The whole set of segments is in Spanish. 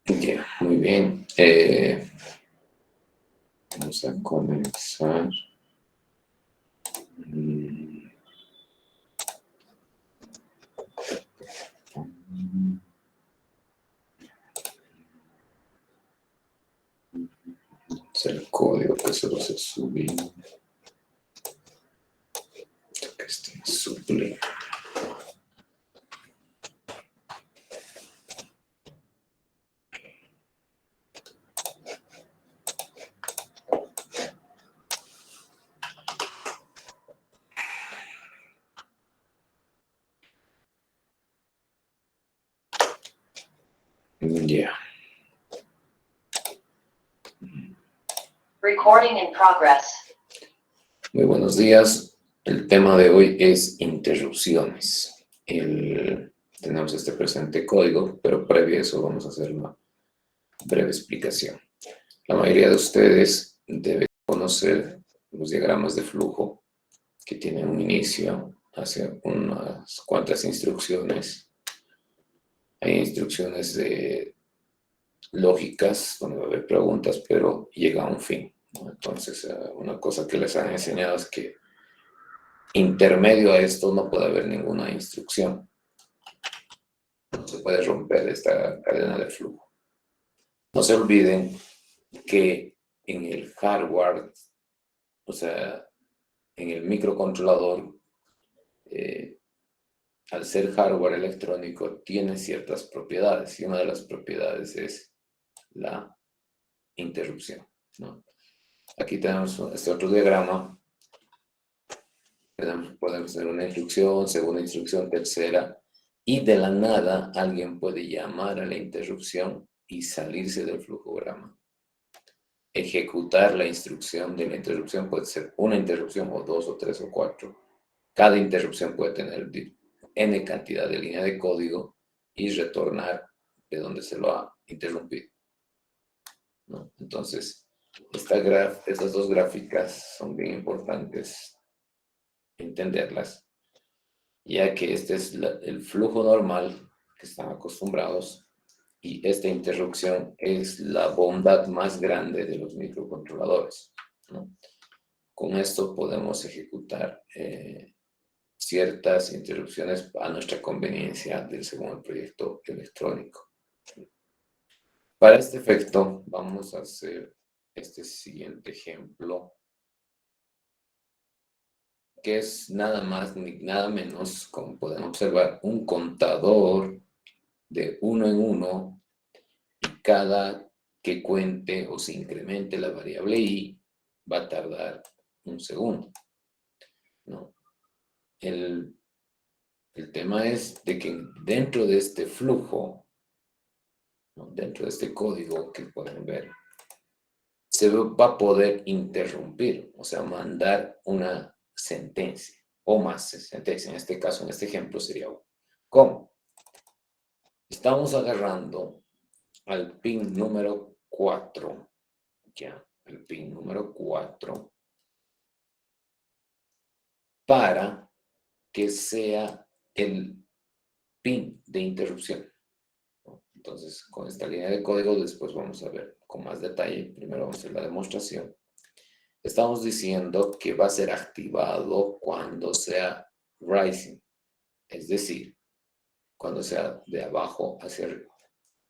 Ya, muy bien. Vamos a comenzar. Es el código que se los he subido. Que esté suple. Ya. Recording in progress. Muy buenos días. El tema de hoy es interrupciones. Tenemos este presente código, pero previo a eso vamos a hacer una breve explicación. La mayoría de ustedes deben conocer los diagramas de flujo que tienen un inicio hacia unas cuantas instrucciones. Hay instrucciones lógicas donde va a haber preguntas, pero llega a un fin, ¿no? Entonces, una cosa que les han enseñado es que intermedio a esto no puede haber ninguna instrucción. No se puede romper esta cadena de flujo. No se olviden que en el hardware, o sea, en el microcontrolador, al ser hardware electrónico, tiene ciertas propiedades, y una de las propiedades es la interrupción, ¿no? Aquí tenemos este otro diagrama. Podemos tener una instrucción, segunda instrucción, tercera, y de la nada alguien puede llamar a la interrupción y salirse del flujograma. Ejecutar la instrucción de la interrupción puede ser una interrupción o dos o tres o cuatro. Cada interrupción puede tener n cantidad de línea de código y retornar de donde se lo ha interrumpido, ¿no? Entonces, estas dos gráficas son bien importantes entenderlas, ya que este es el flujo normal que están acostumbrados, y esta interrupción es la bondad más grande de los microcontroladores, ¿no? Con esto podemos ejecutar ciertas interrupciones a nuestra conveniencia según el proyecto electrónico. Para este efecto vamos a hacer este siguiente ejemplo, que es nada más ni nada menos, como pueden observar, un contador de 1 en 1, y cada que cuente o se incremente la variable i va a tardar un segundo, ¿no? El tema es de que dentro de este flujo, ¿no? Dentro de este código que pueden ver, se va a poder interrumpir, o sea, mandar una sentencia o más sentencia. En este caso, en este ejemplo sería uno. ¿Cómo? Estamos agarrando al pin número 4, ya, el pin número 4, para que sea el pin de interrupción. Entonces, con esta línea de código, después vamos a ver con más detalle. Primero vamos a hacer la demostración. Estamos diciendo que va a ser activado cuando sea rising, es decir, cuando sea de abajo hacia arriba.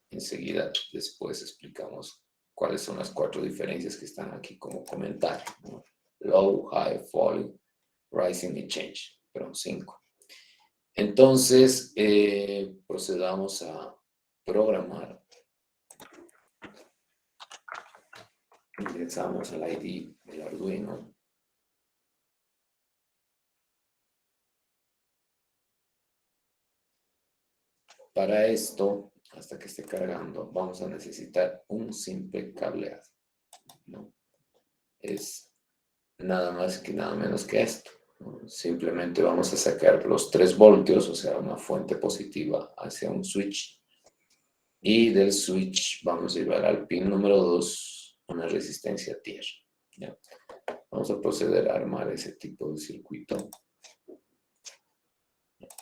Enseguida, después explicamos cuáles son las 4 diferencias que están aquí como comentario, ¿no? Low, high, falling, rising y change, pero 5. Entonces, procedamos a programar. Ingresamos al ID del Arduino. Para esto, hasta que esté cargando, vamos a necesitar un simple cableado, ¿no? Es nada más que nada menos que esto, ¿no? Simplemente vamos a sacar los 3 voltios, o sea, una fuente positiva hacia un switch. Y del switch vamos a llevar al pin número 2 una resistencia tierra, ¿ya? Vamos a proceder a armar ese tipo de circuito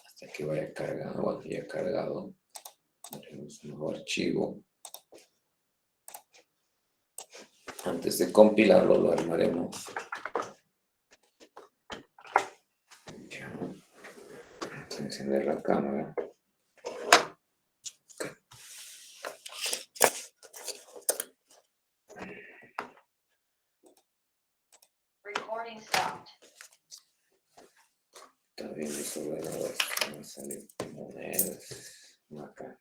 hasta que vaya cargando. Bueno, ya cargado. Haremos un nuevo archivo. Antes de compilarlo, lo armaremos. Vamos a encender la cámara. Recording stopped. Está bien desordenado esto. Me salen monedas, macas.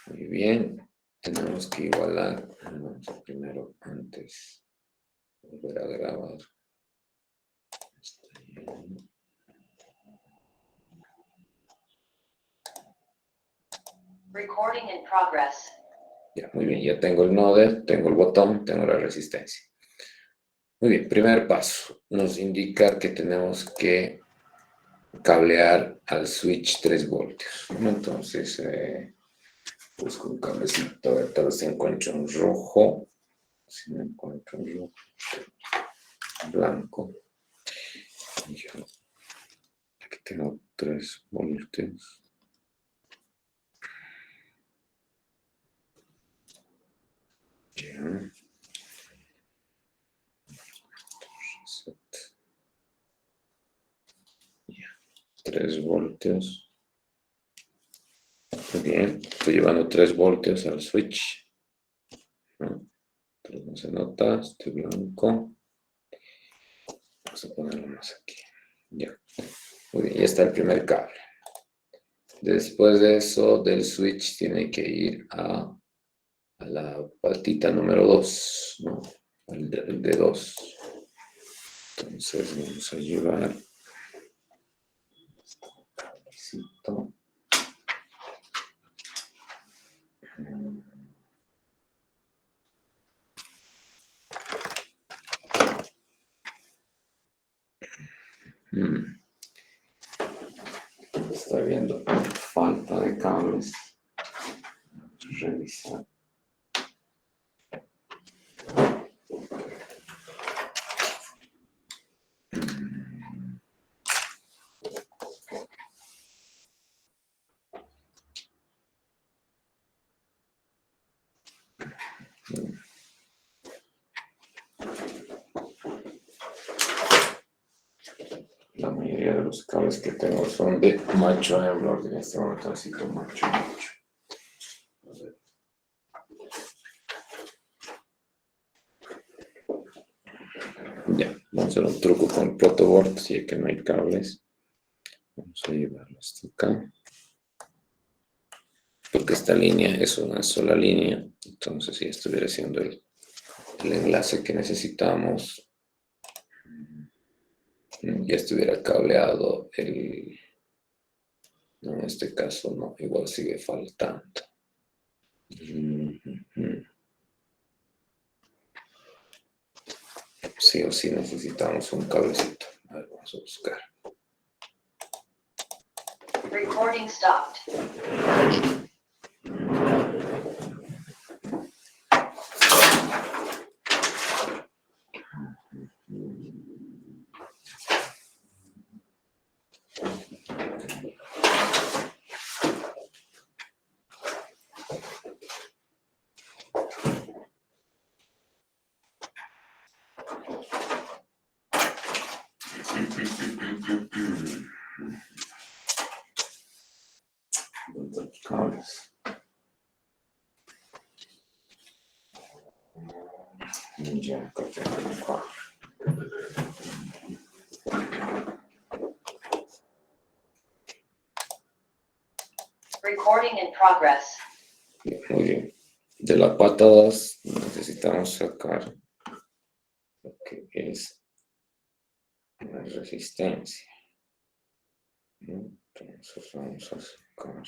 Muy bien, tenemos que igualar. Vamos a primero, antes, volver a grabar. Está bien. Recording in progress. Ya, muy bien, ya tengo el node, tengo el botón, tengo la resistencia. Muy bien, primer paso, nos indica que tenemos que cablear al switch 3 voltios. Entonces, busco un cablecito, a ver, tal vez se encuentra un rojo. Si me encuentro un rojo, blanco. Ya. Aquí tengo 3 voltios. Ya. Reset. Ya. 3 voltios. Muy bien, estoy llevando 3 voltios al switch. ¿No? Pero no se nota, estoy blanco. Vamos a ponerlo más aquí. Ya. Muy bien, ya está el primer cable. Después de eso, del switch tiene que ir a la patita número 2, ¿no? El de 2. Entonces vamos a llevar este cablecito. Estoy viendo falta de cables. Vamos a revisar. La mayoría de los cables que tengo son de macho hembra. En este momento necesito macho. A ver. hacer un truco con el protoboard, si es que no hay cables. Vamos a llevarlo hasta acá. Porque esta línea es una sola línea. Entonces, si estuviera haciendo el enlace que necesitamos, ya estuviera cableado el... No, en este caso no, igual sigue faltando. Sí o sí necesitamos un cablecito. A ver, vamos a buscar. Recording stopped. Cables. Ya, acá tengo el cable. Recording in progress. Muy bien. De la pata 2 necesitamos sacar lo que es la resistencia. Entonces vamos a sacar.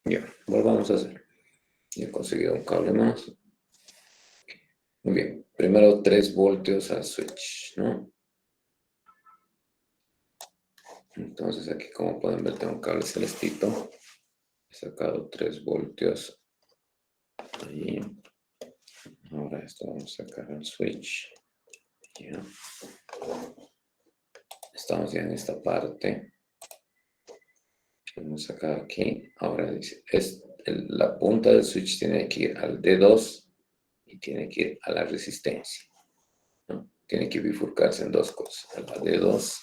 Ya, volvamos a hacer. Ya he conseguido un cable más. Muy bien. Primero 3 voltios al switch, ¿no? Entonces aquí, como pueden ver, tengo un cable celestito. He sacado 3 voltios. Ahí. Ahora esto vamos a sacar el switch. Ya. Estamos ya en esta parte. Vamos a sacar aquí. Ahora dice, la punta del switch tiene que ir al D2 y tiene que ir a la resistencia, ¿no? Tiene que bifurcarse en dos cosas, a la D2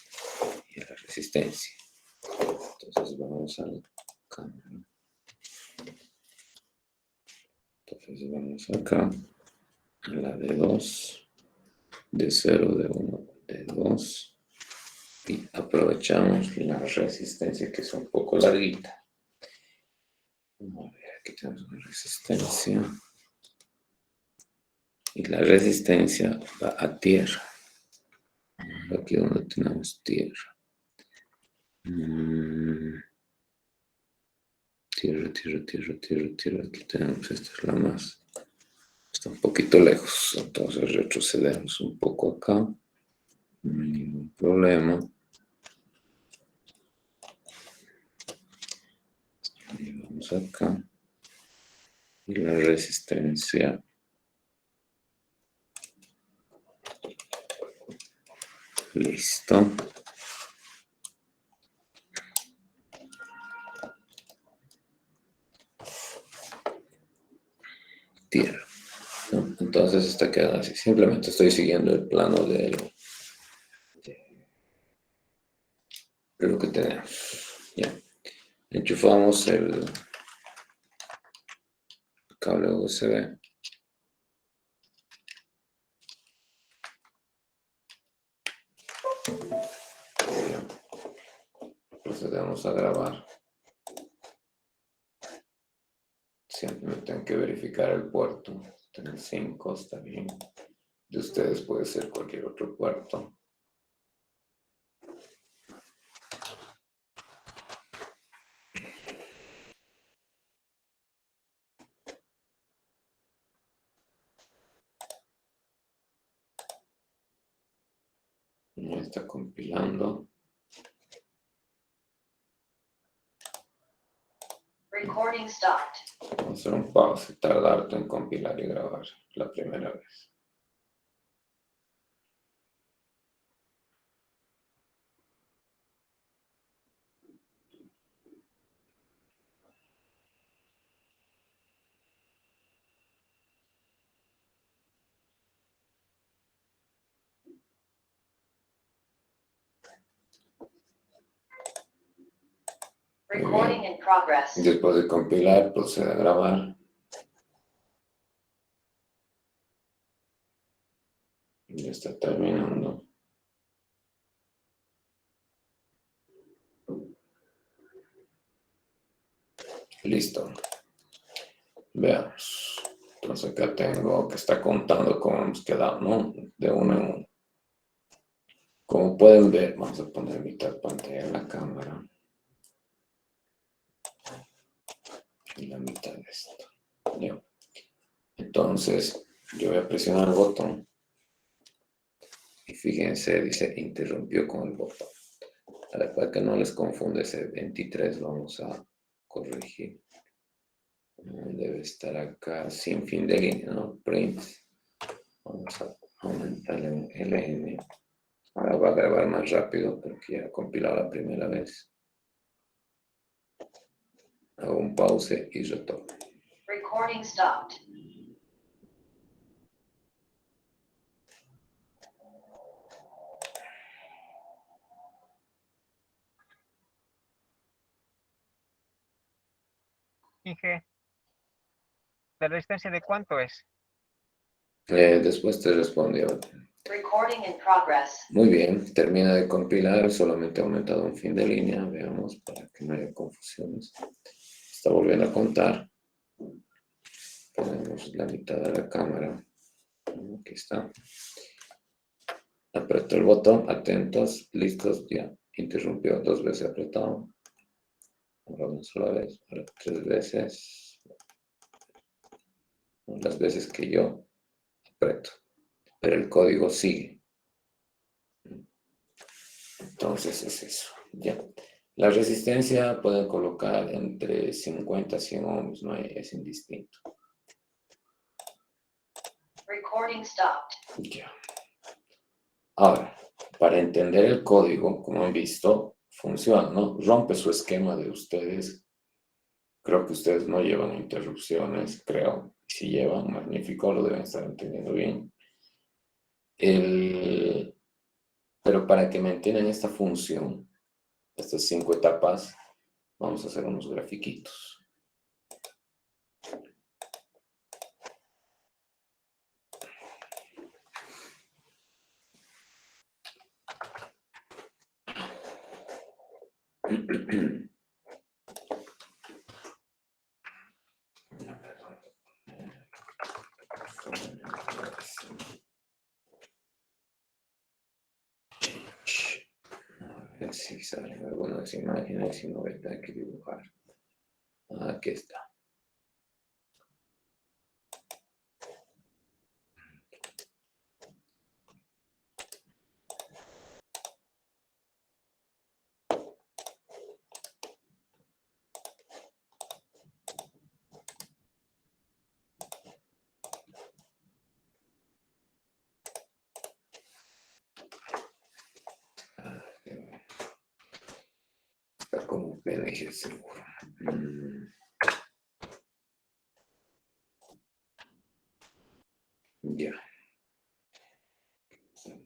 y a la resistencia. Entonces vamos al cambio. Entonces vamos acá a la D2, D0, D1, D2 y aprovechamos la resistencia que es un poco larguita. Vamos a ver, aquí tenemos una resistencia. Y la resistencia va a tierra. Aquí donde tenemos tierra. Tierra. Aquí tenemos, esta es la más. Está un poquito lejos. Entonces retrocedemos un poco acá. No hay ningún problema. Y vamos acá. Y la resistencia. Listo. Tierra. ¿No? Entonces está quedando así. Simplemente estoy siguiendo el plano de lo que tenemos. Ya. Enchufamos el cable USB. Procedemos a grabar. Siempre tengo que verificar el puerto. Tener 5, está bien. De ustedes puede ser cualquier otro puerto. Ya está compilando. Recording stopped. Vamos a hacer un pause y tardar en compilar y grabar la primera vez. Recording in progress. Después de compilar, procede a grabar. Ya está terminando. Listo. Veamos. Entonces acá tengo que está contando cómo hemos quedado, ¿no? De uno en uno. Como pueden ver, vamos a poner mitad pantalla en la cámara. Y la mitad de esto. ¿Ya? Entonces, yo voy a presionar el botón. Y fíjense, dice interrumpió con el botón. Ahora, para que no les confunde ese 23, vamos a corregir. Debe estar acá sin fin de línea, ¿no? Print. Vamos a aumentarle un LN. Ahora va a grabar más rápido porque ya he compilado la primera vez. Hago un pause y retorno. Recording stopped. Inge, ¿la resistencia de cuánto es? Después te respondió. Recording in progress. Muy bien, termina de compilar, solamente ha aumentado un fin de línea, veamos para que no haya confusiones. Está volviendo a contar. Ponemos la mitad de la cámara. Aquí está. Apretó el botón, atentos, listos, ya. Interrumpió 2 veces apretado. Ahora una sola vez, ahora 3 veces. Las veces que yo aprieto. Pero el código sigue. Entonces es eso, ya. La resistencia pueden colocar entre 50 a 100 ohms, no es indistinto. Recording stopped. Ya. Ahora, para entender el código, como han visto, funciona, ¿no? Rompe su esquema de ustedes. Creo que ustedes no llevan interrupciones, creo. Si llevan, magnífico, lo deben estar entendiendo bien. Pero para que mantengan esta función, estas 5 etapas, vamos a hacer unos grafiquitos. A ver si salen algunas imágenes y no voy a tener que dibujar. Aquí está. Está como PNG seguro. Ya.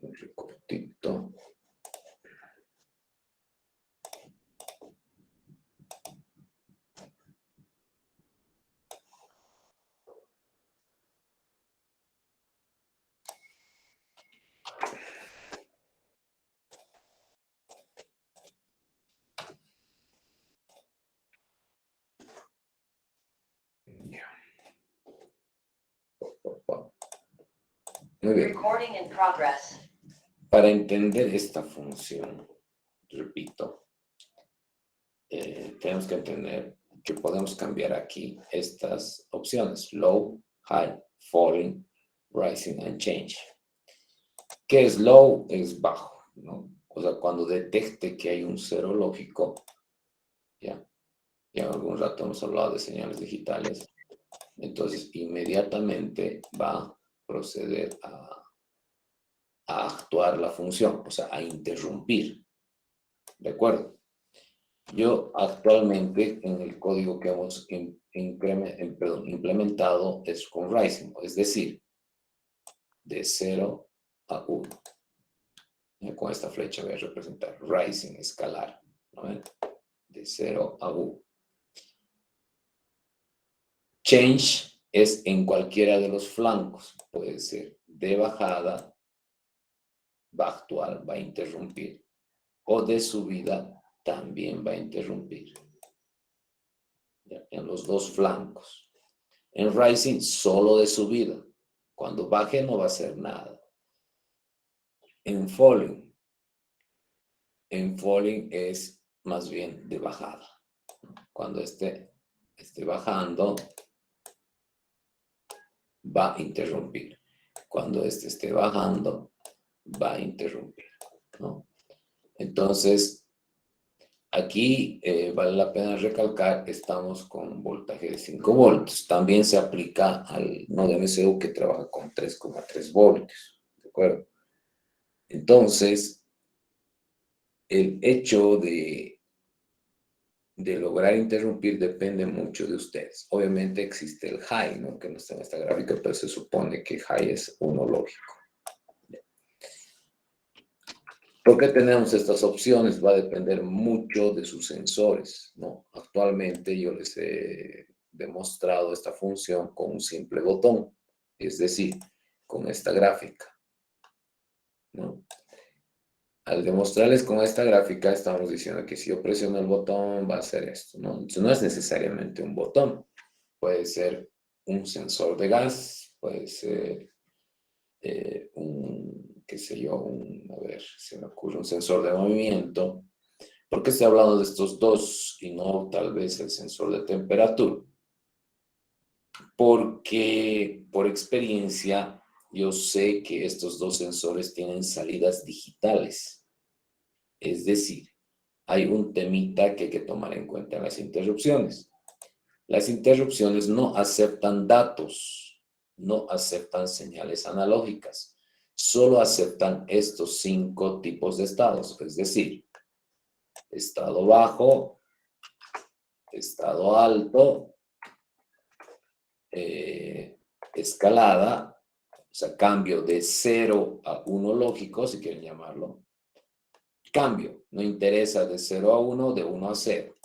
Un recortito. Ya. Muy bien. Recording in progress. Para entender esta función, repito, tenemos que entender que podemos cambiar aquí estas opciones: low, high, falling, rising and change. ¿Qué es low? Es bajo, ¿no? O sea, cuando detecte que hay un cero lógico, ya algún rato hemos hablado de señales digitales, entonces inmediatamente va a proceder a actuar la función, o sea, a interrumpir. ¿De acuerdo? Yo actualmente en el código que hemos implementado es con rising, es decir, de 0 a 1. Con esta flecha voy a representar rising, escalar, ¿no ven? De de 0 a 1. Change es en cualquiera de los flancos. Puede ser de bajada, va a actuar, va a interrumpir. O de subida, también va a interrumpir. ¿Ya? En los dos flancos. En rising, solo de subida. Cuando baje no va a hacer nada. En falling es más bien de bajada. Cuando esté bajando, va a interrumpir. Cuando esté bajando, va a interrumpir, ¿no? Entonces, aquí vale la pena recalcar que estamos con un voltaje de 5 voltios. También se aplica al nodo MCU que trabaja con 3,3 voltios, ¿de acuerdo? Entonces, el hecho de lograr interrumpir depende mucho de ustedes. Obviamente existe el high, ¿no? Que no está en esta gráfica, pero se supone que high es uno lógico. ¿Por qué tenemos estas opciones? Va a depender mucho de sus sensores, ¿no? Actualmente yo les he demostrado esta función con un simple botón, es decir, con esta gráfica, ¿no? Al demostrarles con esta gráfica, estamos diciendo que si yo presiono el botón, va a hacer esto, ¿no? Entonces, no es necesariamente un botón. Puede ser un sensor de gas, puede ser qué sé yo, a ver, se me ocurre un sensor de movimiento. ¿Por qué estoy hablando de estos dos y no tal vez el sensor de temperatura? Porque por experiencia yo sé que estos dos sensores tienen salidas digitales. Es decir, hay un temita que hay que tomar en cuenta en las interrupciones. Las interrupciones no aceptan datos, no aceptan señales analógicas, solo aceptan estos 5 tipos de estados, es decir, estado bajo, estado alto, escalada, o sea, cambio de 0 a 1 lógico, si quieren llamarlo. Cambio, no interesa de 0 a 1, de 1 a 0.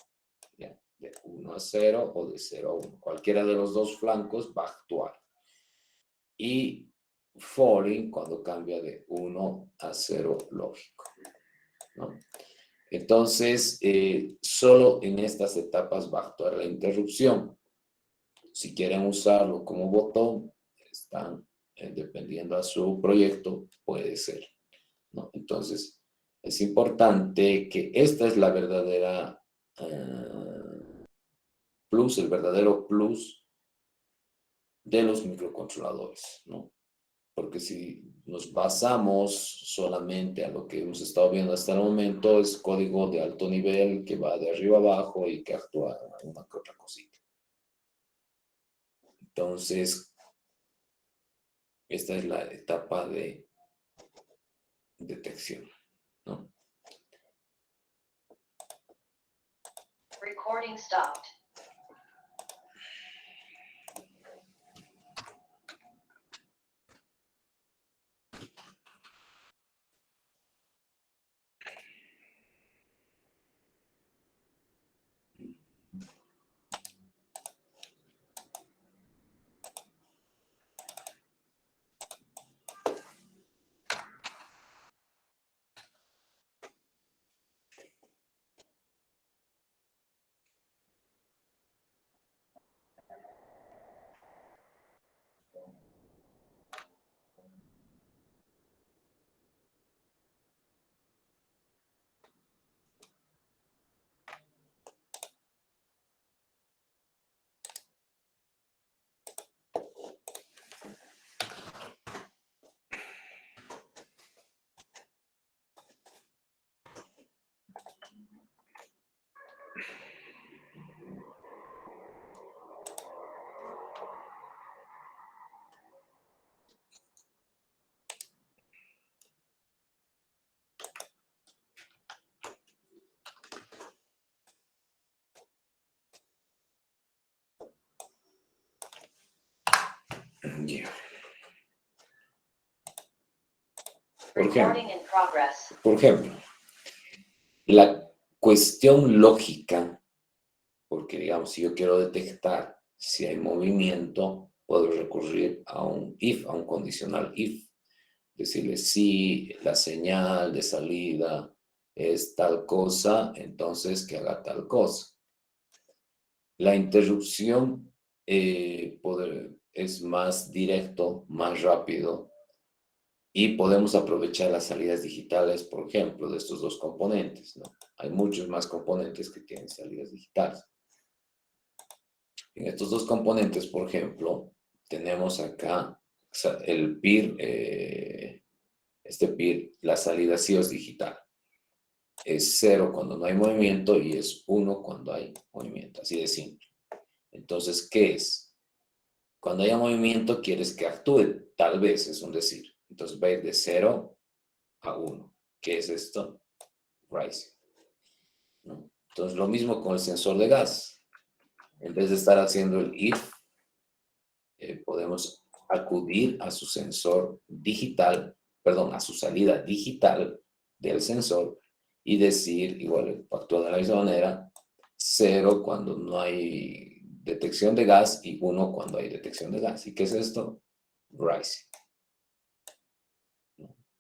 ¿Ya? De 1 a 0 o de 0 a 1. Cualquiera de los dos flancos va a actuar. Y falling cuando cambia de 1 a 0 lógico, ¿no? Entonces, solo en estas etapas va a actuar la interrupción. Si quieren usarlo como botón, están dependiendo a su proyecto, puede ser, ¿no? Entonces, es importante que esta es la verdadera plus, el verdadero plus de los microcontroladores, ¿no? Porque si nos basamos solamente a lo que hemos estado viendo hasta el momento, es código de alto nivel que va de arriba abajo y que actúa una que otra cosita. Entonces, esta es la etapa de detección, ¿no? Recording stopped. Yeah. Recording in progress. Por ejemplo, cuestión lógica, porque digamos, si yo quiero detectar si hay movimiento, puedo recurrir a un if, a un condicional if. Decirle si la señal de salida es tal cosa, entonces que haga tal cosa. La interrupción es más directo, más rápido, y podemos aprovechar las salidas digitales, por ejemplo, de estos dos componentes, ¿no? Hay muchos más componentes que tienen salidas digitales. En estos dos componentes, por ejemplo, tenemos acá el PIR, este PIR, la salida sí es digital. Es 0 cuando no hay movimiento y es 1 cuando hay movimiento, así de simple. Entonces, ¿qué es? Cuando haya movimiento, quieres que actúe, tal vez, es un decir. Entonces va a ir de 0 a 1. ¿Qué es esto? Rising, ¿no? Entonces, lo mismo con el sensor de gas. En vez de estar haciendo el if, podemos acudir a su sensor digital, perdón, a su salida digital del sensor y decir, igual, actúa de la misma manera, 0 cuando no hay detección de gas y 1 cuando hay detección de gas. ¿Y qué es esto? Rising.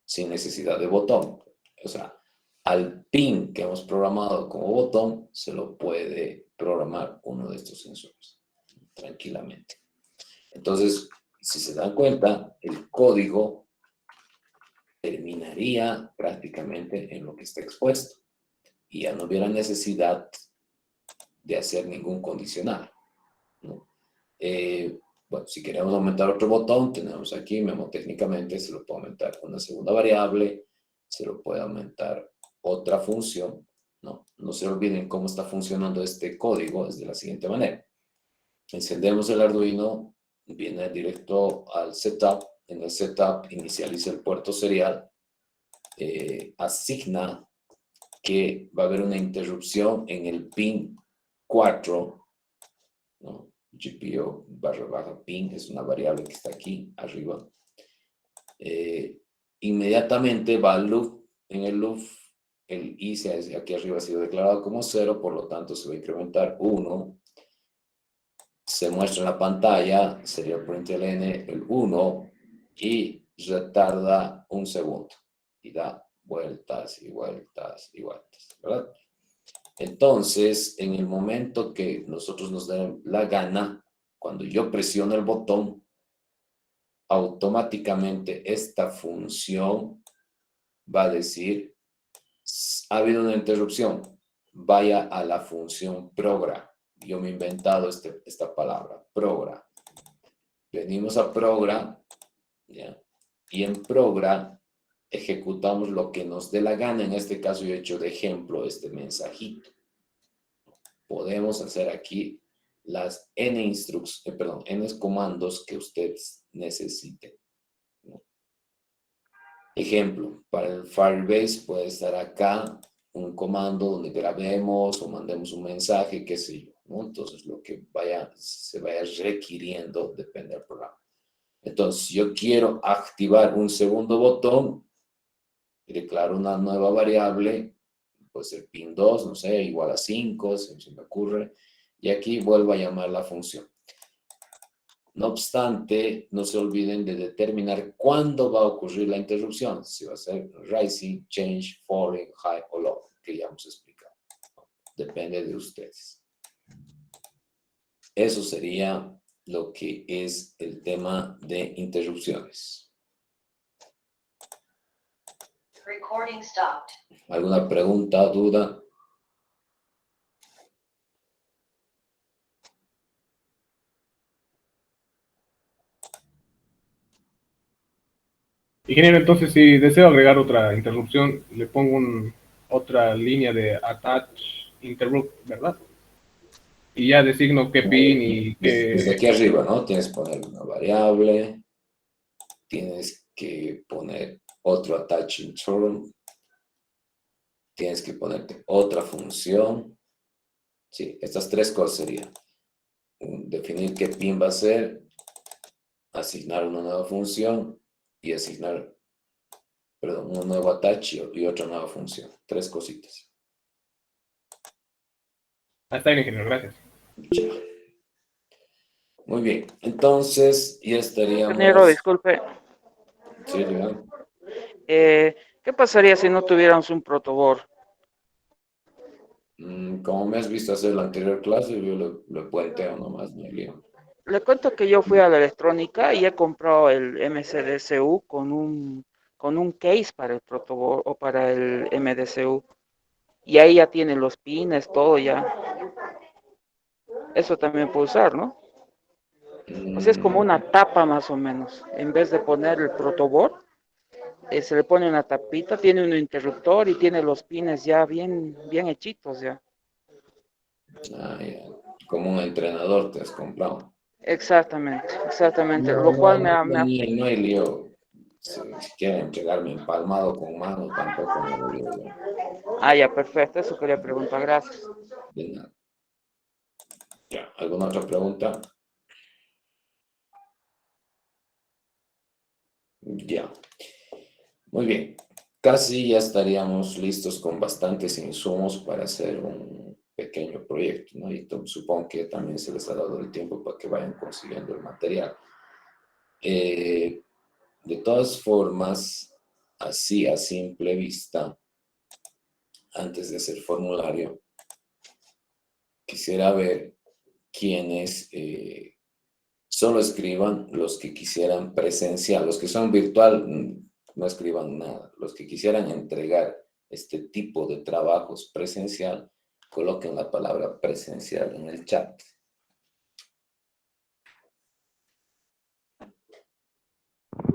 Sin necesidad de botón. O sea, al pin que hemos programado como botón, se lo puede programar uno de estos sensores tranquilamente. Entonces, si se dan cuenta, el código terminaría prácticamente en lo que está expuesto y ya no hubiera necesidad de hacer ningún condicional, ¿no? Bueno, si queremos aumentar otro botón, tenemos aquí memotécnicamente, se lo puede aumentar una segunda variable, se lo puede aumentar otra función, ¿no? No se olviden cómo está funcionando este código, es de la siguiente manera. Encendemos el Arduino, viene directo al setup, en el setup inicializa el puerto serial, asigna que va a haber una interrupción en el pin 4, ¿no? GPO / pin es una variable que está aquí arriba. Inmediatamente va al loop. En el loop, el i aquí arriba ha sido declarado como 0, por lo tanto se va a incrementar 1. Se muestra en la pantalla, sería println el 1 y retarda un segundo y da vueltas y vueltas y vueltas, ¿verdad? Entonces, en el momento que nosotros nos den la gana, cuando yo presiono el botón, automáticamente esta función va a decir, ha habido una interrupción, vaya a la función program. Yo me he inventado esta palabra, program. Venimos a program, ¿ya? Y en program ejecutamos lo que nos dé la gana. En este caso yo he hecho de ejemplo este mensajito. Podemos hacer aquí las n comandos que ustedes necesiten, ¿no? Ejemplo, para el Firebase puede estar acá un comando donde grabemos o mandemos un mensaje, qué sé yo, ¿no? Entonces lo que se vaya requiriendo depende del programa. Entonces, si yo quiero activar un segundo botón, declaro una nueva variable, puede ser pin 2, no sé, igual a 5, si se me ocurre, y aquí vuelvo a llamar la función. No obstante, no se olviden de determinar cuándo va a ocurrir la interrupción, si va a ser rising, change, falling, high o low, que ya hemos explicado. Depende de ustedes. Eso sería lo que es el tema de interrupciones. Recording stopped. ¿Alguna pregunta, duda? Ingeniero, entonces si deseo agregar otra interrupción, le pongo otra línea de attach interrupt, ¿verdad? Y ya designo qué pin y Desde qué... aquí arriba, ¿no? Tienes que poner una variable, tienes que poner otro attach interrupt, tienes que ponerte otra función. Sí, estas tres cosas serían definir qué pin va a ser, asignar una nueva función y asignar, perdón, un nuevo attach y otra nueva función. Tres cositas. Está bien, ingeniero, gracias. Ya. Muy bien, entonces ya Ingeniero, estaríamos. disculpe. Sí, ya. ¿Qué pasaría si no tuviéramos un protoboard? Como me has visto hacer la anterior clase, yo lo puenteo nomás, no hay lío. Le cuento que yo fui a la electrónica y he comprado el MCDCU con un case para el protoboard o para el MDCU. Y ahí ya tienen los pines, todo ya. Eso también puedo usar, ¿no? O sea, es como Mm, una tapa más o menos. En vez de poner el protoboard, se le pone una tapita, tiene un interruptor y tiene los pines ya bien hechitos ya. ya. Como un entrenador te has comprado. Exactamente, exactamente. No, Lo no, cual no, no hay lío. Si quieren entregarme empalmado con mano, tampoco me lo lío yo. Ah, ya, perfecto. Eso quería preguntar. Gracias. De nada. Ya, ¿alguna otra pregunta? Ya. Muy bien. Casi ya estaríamos listos con bastantes insumos para hacer un pequeño proyecto, ¿no? Y supongo que también se les ha dado el tiempo para que vayan consiguiendo el material. Eh, de todas formas, así a simple vista, antes de hacer formulario, quisiera ver quiénes solo escriban los que quisieran presencial, los que son virtual, no escriban nada, los que quisieran entregar este tipo de trabajos presencial, coloquen la palabra presencial en el chat.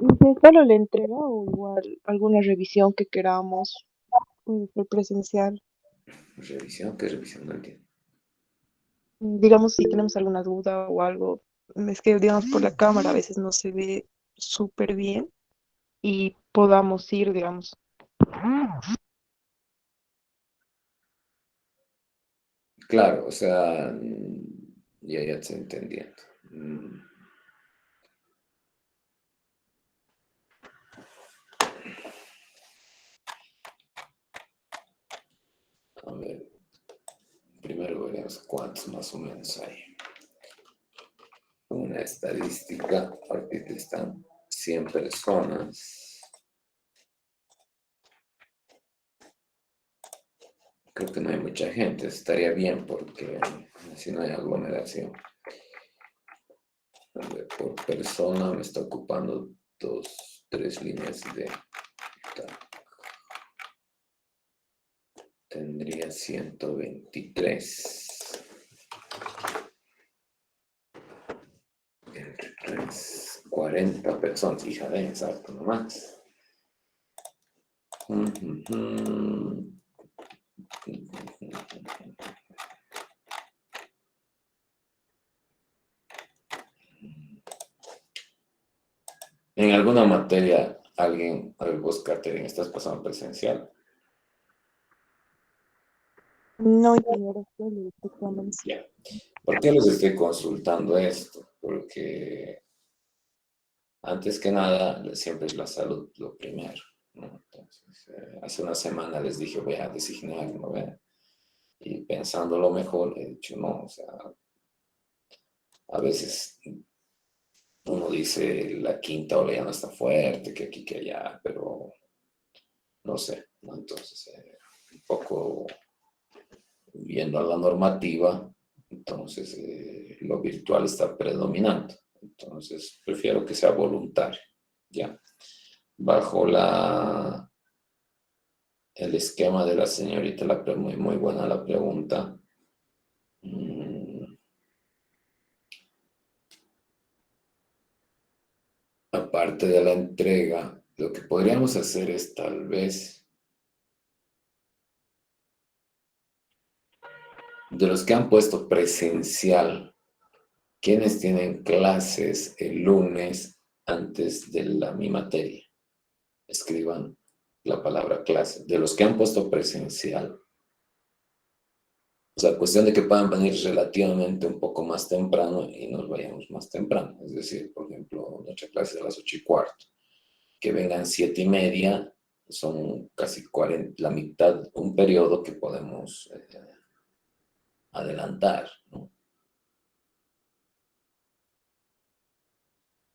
¿Y solo la entrega o igual alguna revisión que queramos puede ser presencial? Revisión, ¿qué revisión? No entiendo. Digamos, si tenemos alguna duda o algo, es que, digamos, por la cámara a veces no se ve súper bien y podamos ir, digamos. Claro, o sea, ya estoy entendiendo. A ver, primero veremos cuántos más o menos hay. Una estadística, ahorita están 100 personas. Creo que no hay mucha gente, estaría bien porque así no hay aglomeración. A ver, por persona me está ocupando 3 líneas de... Tendría 123. Entre 3, 40 personas, hija de exacto nomás. En alguna materia, alguien, a ver, vos, Catherine, estás pasando presencial. No, ingeniero, solo los exámenes. Ya. ¿Por qué les estoy consultando esto? Porque antes que nada, siempre es la salud lo primero, ¿no? Entonces, hace una semana les dije, voy a designar, ¿no? Y pensándolo mejor, he dicho, no, o sea, a veces uno dice la quinta ola ya no está fuerte, que aquí, que allá, pero no sé, ¿no? Entonces, un poco viendo a la normativa, entonces lo virtual está predominando. Entonces, prefiero que sea voluntario, ¿ya? Bajo el esquema de la señorita, muy buena la pregunta. Aparte de la entrega, lo que podríamos hacer es tal vez, de los que han puesto presencial, quienes tienen clases el lunes antes de mi materia, escriban la palabra clase. De los que han puesto presencial, o sea, cuestión de que puedan venir relativamente un poco más temprano y nos vayamos más temprano. Es decir, por ejemplo, nuestra clase es a las 8:15. Que vengan 7:30, son casi 40, la mitad, un periodo que podemos adelantar, ¿no?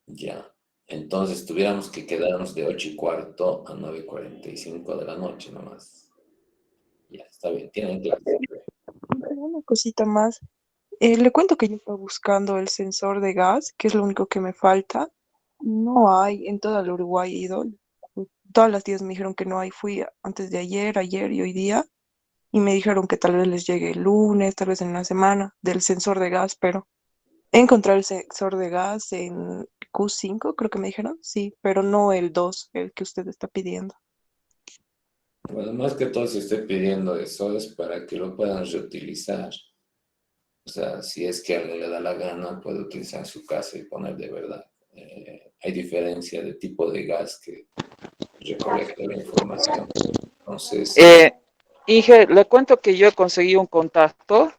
Ya. Entonces tuviéramos que quedarnos de 8:15 a 9:45 de la noche nomás. Ya, está bien, tienen clase. Una cosita más. Le cuento que yo estaba buscando el sensor de gas, que es lo único que me falta. No hay, en toda el Uruguay he ido. Todas las días me dijeron que no hay. Fui antes de ayer y hoy día, y me dijeron que tal vez les llegue el lunes, tal vez en la semana, del sensor de gas, pero he encontrado el sensor de gas en Q5, creo que me dijeron, sí, pero no el 2, el que usted está pidiendo. Bueno, más que todo, si estoy pidiendo eso es para que lo puedan reutilizar. O sea, si es que a alguien le da la gana, puede utilizar su casa y poner de verdad. Hay diferencia de tipo de gas que recolecta la información. Entonces, Inge, le cuento que yo conseguí un contacto,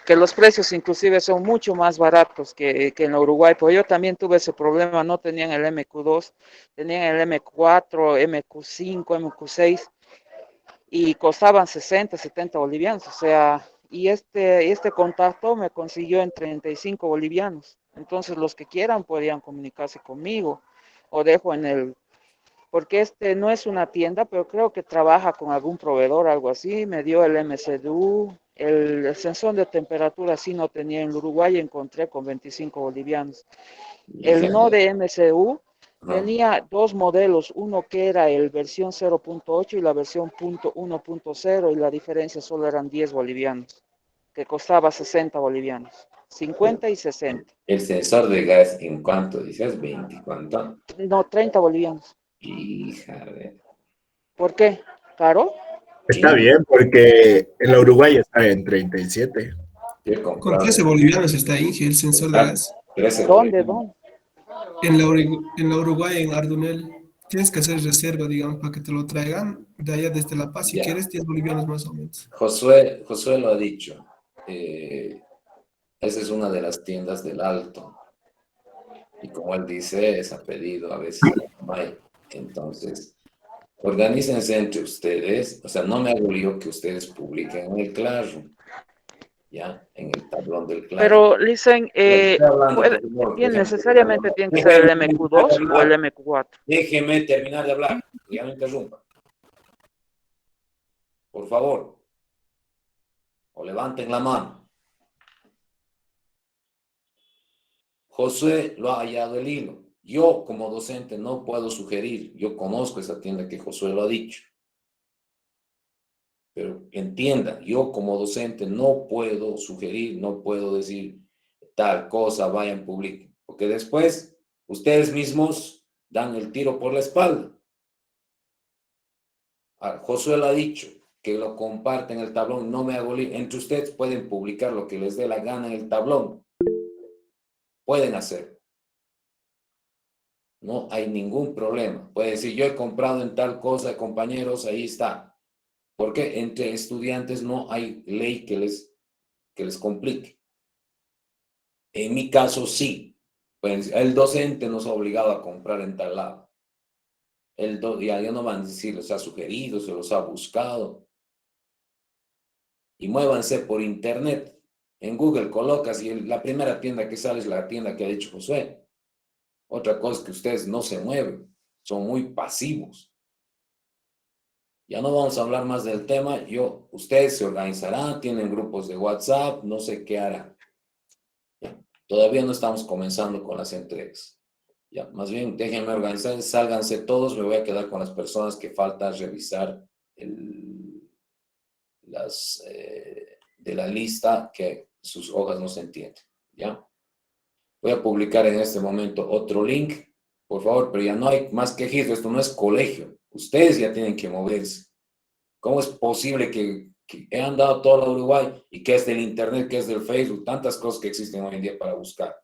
que los precios inclusive son mucho más baratos que en Uruguay, pero yo también tuve ese problema, no tenían el MQ2, tenían el MQ4, MQ5, MQ6, y costaban 60, 70 bolivianos, o sea, y este contacto me consiguió en 35 bolivianos. Entonces los que quieran podían comunicarse conmigo, o dejo en el, porque este no es una tienda, pero creo que trabaja con algún proveedor, algo así. Me dio el MCDU, el sensor de temperatura sí no tenía en Uruguay, encontré con 25 bolivianos. El no de MCU tenía dos modelos, uno que era el versión 0.8 y la versión 1.0, y la diferencia solo eran 10 bolivianos, que costaba 60 bolivianos, 50 y 60. el sensor de gas, ¿en cuánto dices? ¿20? ¿Cuánto? No, 30 bolivianos. Hija de... ¿Por qué? ¿Caro? Está bien, porque en la Uruguay está en 37. Yo he Con comprado 13 bolivianos está Inge, el sensor de gas. 13 ¿Dónde? bolivianos. En la Uruguay, en Ardunel. Tienes que hacer reserva, digamos, para que te lo traigan de allá desde La Paz. Si Ya. quieres, 10 bolivianos más o menos. Josué lo ha dicho. Esa es una de las tiendas del Alto. Y como él dice, es a pedido, a veces no hay. Entonces, organícense entre ustedes. O sea, no me hago lío que ustedes publiquen en el Classroom. ¿Ya? En el tablón del Classroom. Pero, dicen, Estoy hablando, por favor, necesariamente tiene que ser el MQ2 o el MQ4. Déjeme terminar de hablar. Ya no interrumpa. Por favor. O levanten la mano. Josué lo ha hallado el hilo. Yo, como docente, no puedo sugerir. Yo conozco esa tienda que Josué lo ha dicho. Pero entienda, yo como docente no puedo sugerir, no puedo decir tal cosa, vayan, publiquen. Porque después ustedes mismos dan el tiro por la espalda. Ahora, Josué lo ha dicho, que lo comparten en el tablón, no me hago lío. Entre ustedes pueden publicar lo que les dé la gana en el tablón. Pueden hacerlo. No hay ningún problema. Puede decir, yo he comprado en tal cosa, compañeros, ahí está. Porque entre estudiantes no hay ley que les complique. En mi caso, sí. Pues el docente nos ha obligado a comprar en tal lado. Ya no van a decir, los ha sugerido, se los ha buscado. Y muévanse por internet. En Google colocas y la primera tienda que sale es la tienda que ha dicho Josué. Otra cosa es que ustedes no se mueven, son muy pasivos. Ya no vamos a hablar más del tema. Ustedes se organizarán, tienen grupos de WhatsApp, no sé qué harán. Ya. Todavía no estamos comenzando con las entregas. Ya, más bien, déjenme organizar, sálganse todos, me voy a quedar con las personas que falta revisar de la lista que sus hojas no se entienden. ¿Ya? Voy a publicar en este momento otro link, por favor, pero ya no hay más quejidos, esto no es colegio. Ustedes ya tienen que moverse. ¿Cómo es posible que he andado todo el Uruguay y que es del internet, que es del Facebook, tantas cosas que existen hoy en día para buscar?